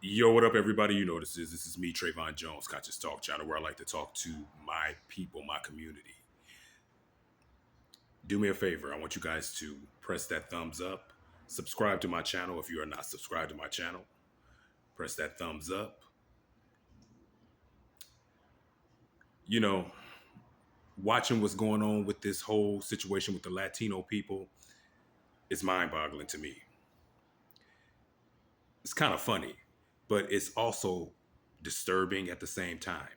Yo, what up, everybody? You know this is me, Trayvon Jones, Conscious Talk Channel, where I like to talk to my people, my community. Do me a favor. I want you guys to press that thumbs up. Subscribe to my channel if you are not subscribed to my channel. Press that thumbs up. You know, watching what's going on with this whole situation with the Latino people is mind-boggling to me. It's kind of funny, but it's also disturbing at the same time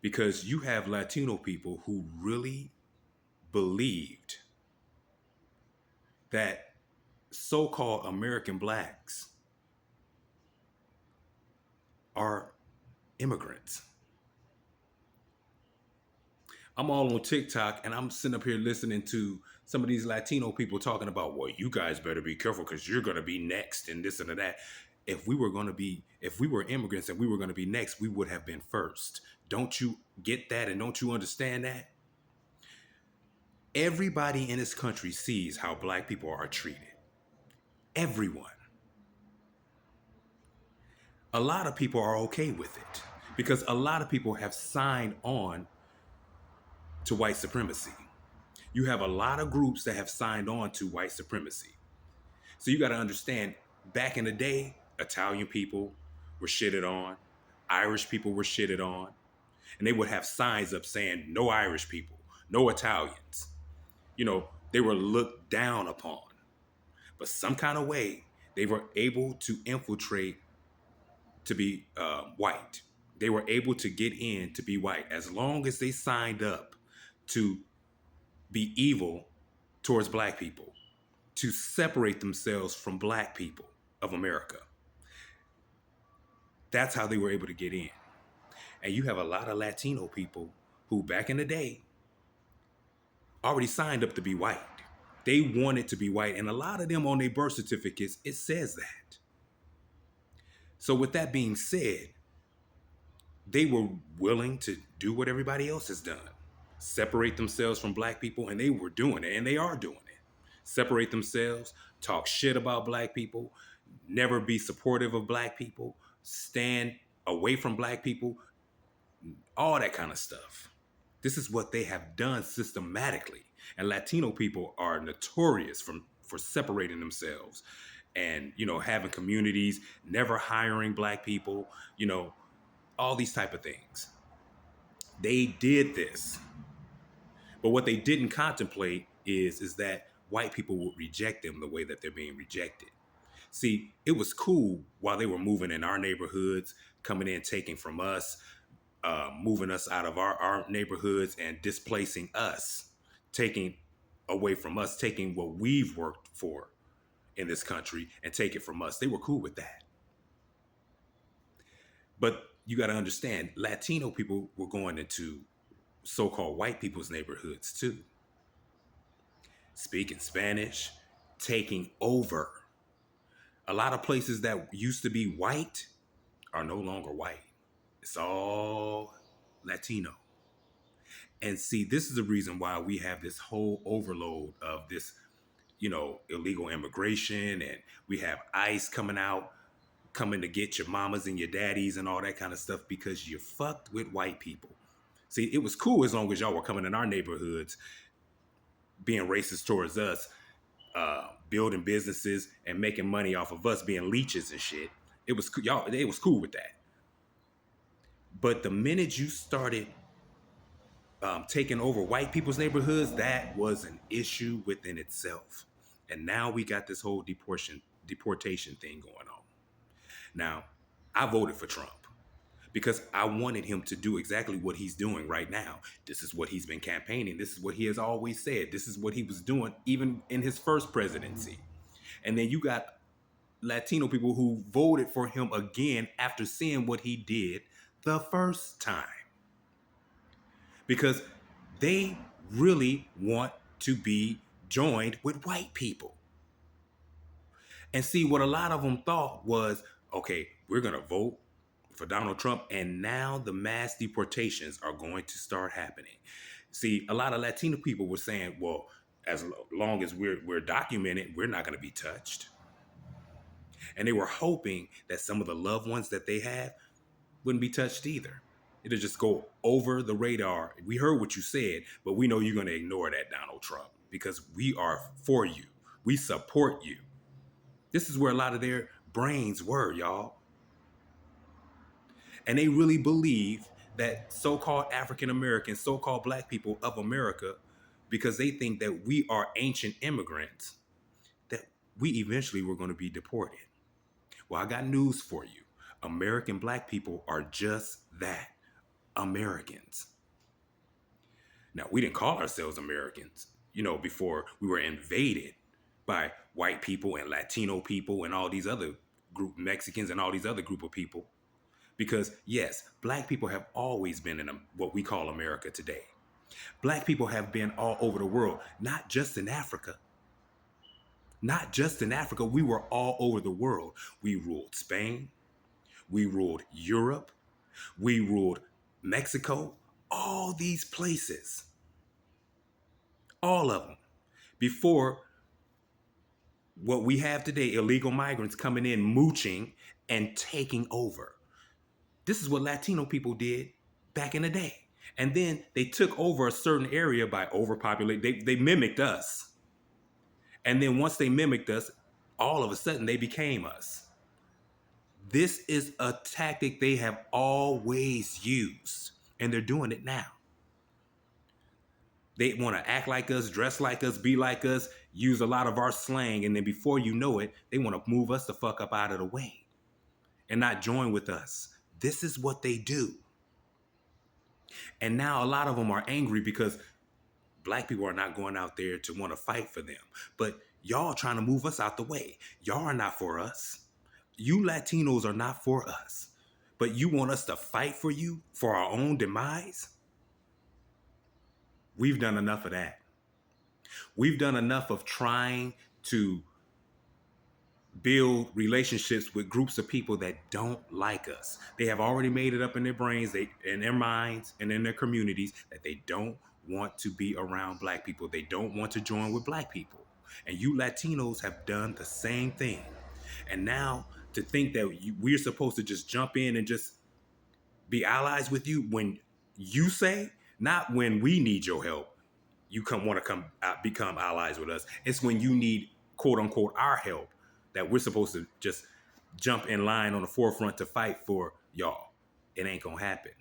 because you have Latino people who really believed that so-called American blacks are immigrants. I'm all on TikTok and I'm sitting up here listening to some of these Latino people talking about, well, you guys better be careful because you're going to be next and this and that. If we were immigrants and we were going to be next, we would have been first. Don't you get that? And don't you understand that? Everybody in this country sees how black people are treated. Everyone. A lot of people are okay with it because a lot of people have signed on to white supremacy. You have a lot of groups that have signed on to white supremacy. So you got to understand, back in the day, Italian people were shitted on, Irish people were shitted on, and they would have signs up saying, no Irish people, no Italians. They were looked down upon. But some kind of way, they were able to infiltrate to be white. They were able to get in to be white as long as they signed up to be evil towards black people, to separate themselves from black people of America. That's how they were able to get in. And you have a lot of Latino people who back in the day already signed up to be white. They wanted to be white. And a lot of them on their birth certificates, it says that. So with that being said, they were willing to do what everybody else has done. Separate themselves from black people, and they were doing it, and they are doing it. Separate themselves, talk shit about black people, never be supportive of black people, stand away from black people, all that kind of stuff. This is what they have done systematically. And Latino people are notorious for separating themselves and, having communities, never hiring black people, all these type of things. They did this. But what they didn't contemplate is that white people would reject them the way that they're being rejected. See, it was cool while they were moving in our neighborhoods, coming in, taking from us, moving us out of our neighborhoods and displacing us, taking away from us, taking what we've worked for in this country and take it from us. They were cool with that. But you got to understand, Latino people were going into so-called white people's neighborhoods too, speaking Spanish, taking over. A lot of places that used to be white are no longer white. It's all Latino. And see, this is the reason why we have this whole overload of this, illegal immigration, and we have ICE coming to get your mamas and your daddies and all that kind of stuff because you fucked with white people. See, it was cool as long as y'all were coming in our neighborhoods, being racist towards us, building businesses and making money off of us being leeches and shit. It was cool with that. But the minute you started taking over white people's neighborhoods, that was an issue within itself. And now we got this whole deportation thing going on. Now, I voted for Trump because I wanted him to do exactly what he's doing right now. This is what he's been campaigning. This is what he has always said. This is what he was doing even in his first presidency. And then you got Latino people who voted for him again after seeing what he did the first time. Because they really want to be joined with white people. And see, what a lot of them thought was, okay, we're going to vote for Donald Trump, and now the mass deportations are going to start happening. See, a lot of Latino people were saying, well, as long as we're documented, we're not going to be touched. And they were hoping that some of the loved ones that they have wouldn't be touched either. It'll just go over the radar. We heard what you said, but we know you're going to ignore that, Donald Trump, because we are for you. We support you. This is where a lot of their brains were, y'all. And they really believe that so-called African Americans, so-called black people of America, because they think that we are ancient immigrants, that we eventually were going to be deported. Well, I got news for you. American black people are just that, Americans. Now, we didn't call ourselves Americans, before we were invaded by white people and Latino people and all these other Mexicans and all these other group of people. Because yes, black people have always been in what we call America today. Black people have been all over the world, not just in Africa. Not just in Africa, we were all over the world. We ruled Spain, we ruled Europe, we ruled Mexico, all these places. All of them. Before what we have today, illegal migrants coming in, mooching, and taking over. This is what Latino people did back in the day. And then they took over a certain area by overpopulating. They mimicked us. And then once they mimicked us, all of a sudden they became us. This is a tactic they have always used, and they're doing it now. They want to act like us, dress like us, be like us, use a lot of our slang, and then before you know it, they want to move us the fuck up out of the way and not join with us. This is what they do. And now a lot of them are angry because black people are not going out there to want to fight for them. But y'all trying to move us out the way. Y'all are not for us. You Latinos are not for us. But you want us to fight for you for our own demise? We've done enough of that. We've done enough of trying to build relationships with groups of people that don't like us. They have already made it up in their brains, in their minds, and in their communities that they don't want to be around black people. They don't want to join with black people. And you Latinos have done the same thing. And now to think that we're supposed to just jump in and just be allies with you when you say, not when we need your help, you want to come out, become allies with us. It's when you need, quote unquote, our help that we're supposed to just jump in line on the forefront to fight for y'all. It ain't gonna happen.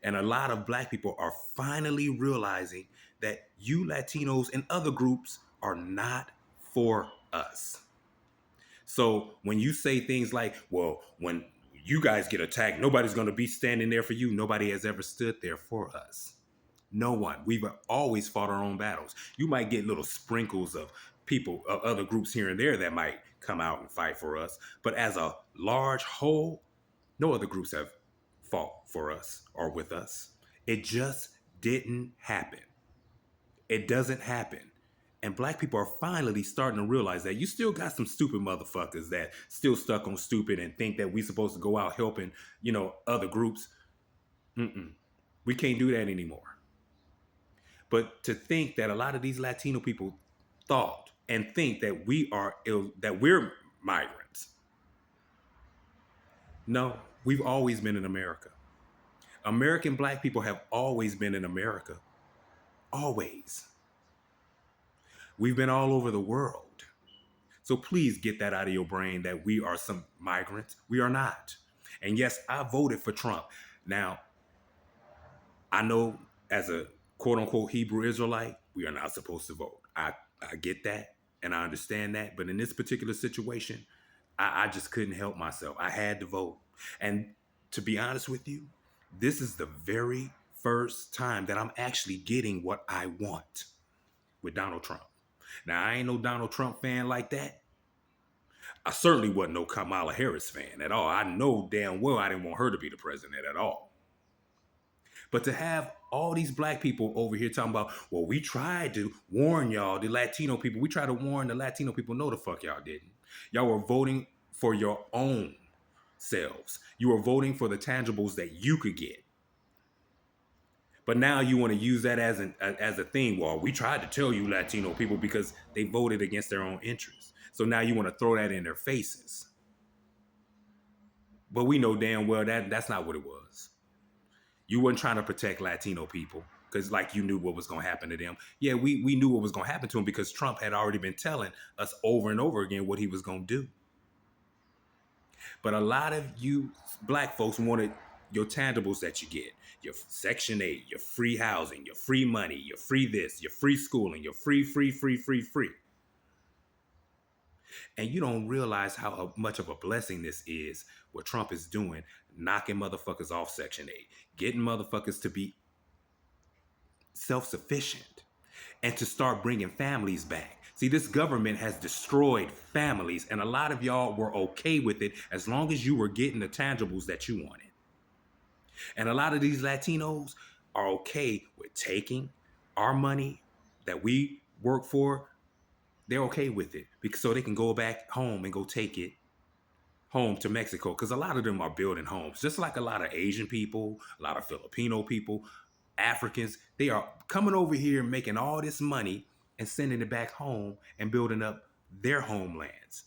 And a lot of black people are finally realizing that you Latinos and other groups are not for us. So when you say things like, well, when you guys get attacked, nobody's gonna be standing there for you. Nobody has ever stood there for us. No one. We've always fought our own battles. You might get little sprinkles of people, of other groups here and there that might come out and fight for us. But as a large whole, no other groups have fought for us or with us. It just didn't happen. It doesn't happen. And black people are finally starting to realize that you still got some stupid motherfuckers that still stuck on stupid and think that we supposed to go out helping, other groups. We can't do that anymore. But to think that a lot of these Latino people thought and think that that we're migrants. No, we've always been in America. American black people have always been in America. Always. We've been all over the world. So please get that out of your brain that we are some migrants. We are not. And yes, I voted for Trump. Now, I know as a quote unquote Hebrew Israelite, we are not supposed to vote. I get that and I understand that. But in this particular situation, I just couldn't help myself. I had to vote. And to be honest with you, this is the very first time that I'm actually getting what I want with Donald Trump. Now, I ain't no Donald Trump fan like that. I certainly wasn't no Kamala Harris fan at all. I know damn well I didn't want her to be the president at all. But to have all these black people over here talking about, well, we tried to warn y'all, the Latino people. We tried to warn the Latino people. No, the fuck y'all didn't. Y'all were voting for your own selves. You were voting for the tangibles that you could get. But now you want to use that as a thing. Well, we tried to tell you Latino people because they voted against their own interests. So now you want to throw that in their faces. But we know damn well that that's not what it was. You weren't trying to protect Latino people because like you knew what was going to happen to them. Yeah, we knew what was going to happen to them because Trump had already been telling us over and over again what he was going to do. But a lot of you black folks wanted your tangibles that you get, your Section 8, your free housing, your free money, your free this, your free schooling, your free. And you don't realize how much of a blessing this is, what Trump is doing, knocking motherfuckers off Section 8, getting motherfuckers to be self-sufficient and to start bringing families back. See, this government has destroyed families, and a lot of y'all were okay with it as long as you were getting the tangibles that you wanted. And a lot of these Latinos are okay with taking our money that we work for. They're okay with it because so they can go back home and go take it home to Mexico, because a lot of them are building homes, just like a lot of Asian people, a lot of Filipino people, Africans. They are coming over here making all this money and sending it back home and building up their homelands.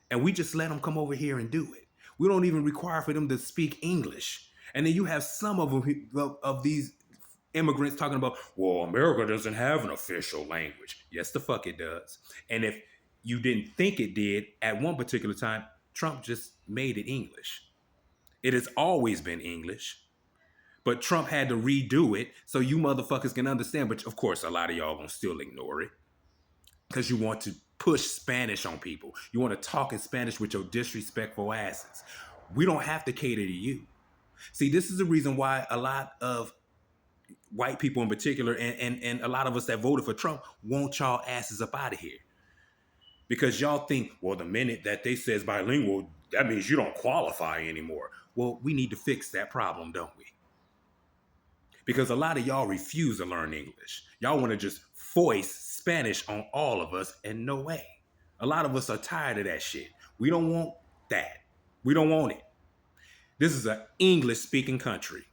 And we just let them come over here and do it. We don't even require for them to speak English. And then you have some of them, of these immigrants talking about, well, America doesn't have an official language. Yes, the fuck it does. And if you didn't think it did at one particular time, Trump just made it English. It has always been English, but Trump had to redo it so you motherfuckers can understand. But of course, a lot of y'all gonna still ignore it because you want to push Spanish on people. You want to talk in Spanish with your disrespectful asses. We don't have to cater to you. See, this is the reason why a lot of white people in particular and a lot of us that voted for Trump want y'all asses up out of here. Because y'all think, well, the minute that they says bilingual, that means you don't qualify anymore. Well, we need to fix that problem, don't we? Because a lot of y'all refuse to learn English. Y'all want to just foist Spanish on all of us, and no way. A lot of us are tired of that shit. We don't want that. We don't want it. This is an English-speaking country.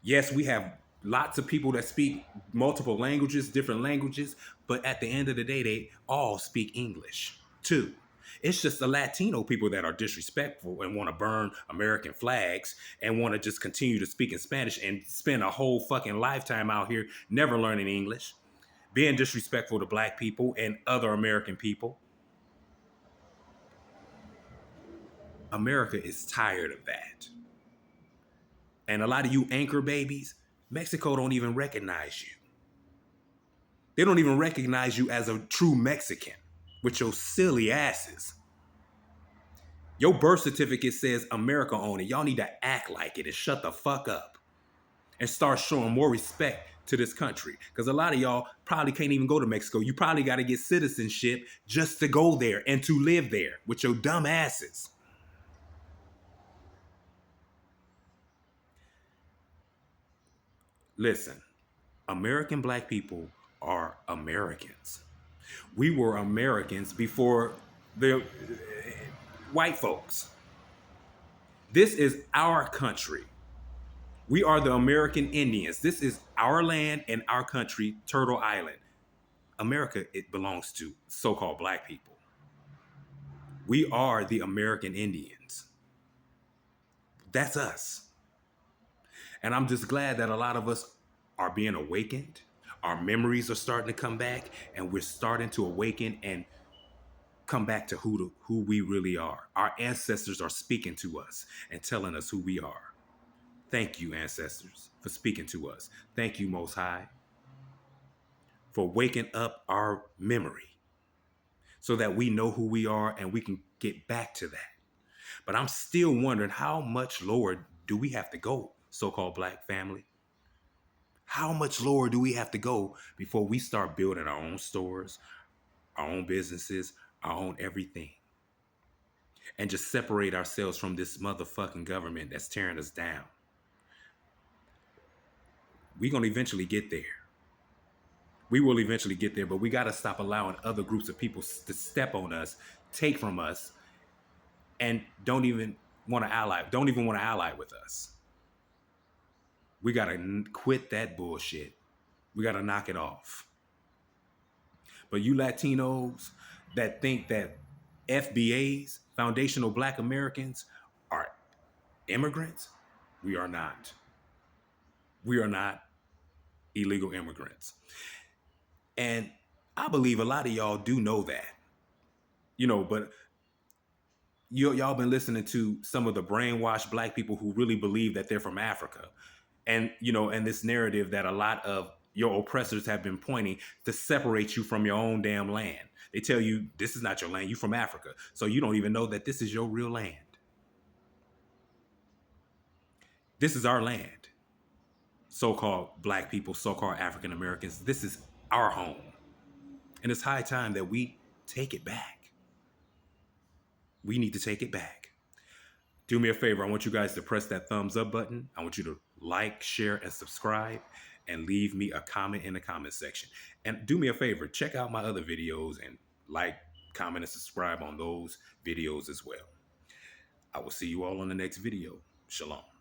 Yes, we have lots of people that speak multiple languages, different languages, but at the end of the day, they all speak English too. It's just the Latino people that are disrespectful and want to burn American flags and want to just continue to speak in Spanish and spend a whole fucking lifetime out here never learning English, being disrespectful to black people and other American people. America is tired of that. And a lot of you anchor babies, Mexico don't even recognize you. They don't even recognize you as a true Mexican with your silly asses. Your birth certificate says America on it. Y'all need to act like it and shut the fuck up and start showing more respect to this country. Because a lot of y'all probably can't even go to Mexico. You probably got to get citizenship just to go there and to live there with your dumb asses. Listen, American black people are Americans. We were Americans before the white folks. This is our country. We are the American Indians. This is our land and our country, Turtle Island. America, it belongs to so-called black people. We are the American Indians. That's us. And I'm just glad that a lot of us are being awakened. Our memories are starting to come back, and we're starting to awaken and come back to who we really are. Our ancestors are speaking to us and telling us who we are. Thank you, ancestors, for speaking to us. Thank you, Most High, for waking up our memory so that we know who we are and we can get back to that. But I'm still wondering, how much lower do we have to go, so-called black family? How much lower do we have to go before we start building our own stores, our own businesses, our own everything, and just separate ourselves from this motherfucking government that's tearing us down? We're going to eventually get there. We will eventually get there, but we got to stop allowing other groups of people to step on us, take from us, and don't even want to ally with us. We got to quit that bullshit. We got to knock it off. But you Latinos that think that FBAs, Foundational Black Americans, Immigrants, we are not. We are not illegal immigrants. And I believe a lot of y'all do know that, but y'all been listening to some of the brainwashed black people who really believe that they're from Africa. And, and this narrative that a lot of your oppressors have been pointing to separate you from your own damn land. They tell you this is not your land, you from Africa. So you don't even know that this is your real land. This is our land. So-called black people, so-called African Americans. This is our home. And it's high time that we take it back. We need to take it back. Do me a favor. I want you guys to press that thumbs up button. I want you to like, share, and subscribe, and leave me a comment in the comment section. And do me a favor. Check out my other videos and like, comment, and subscribe on those videos as well. I will see you all on the next video. Shalom.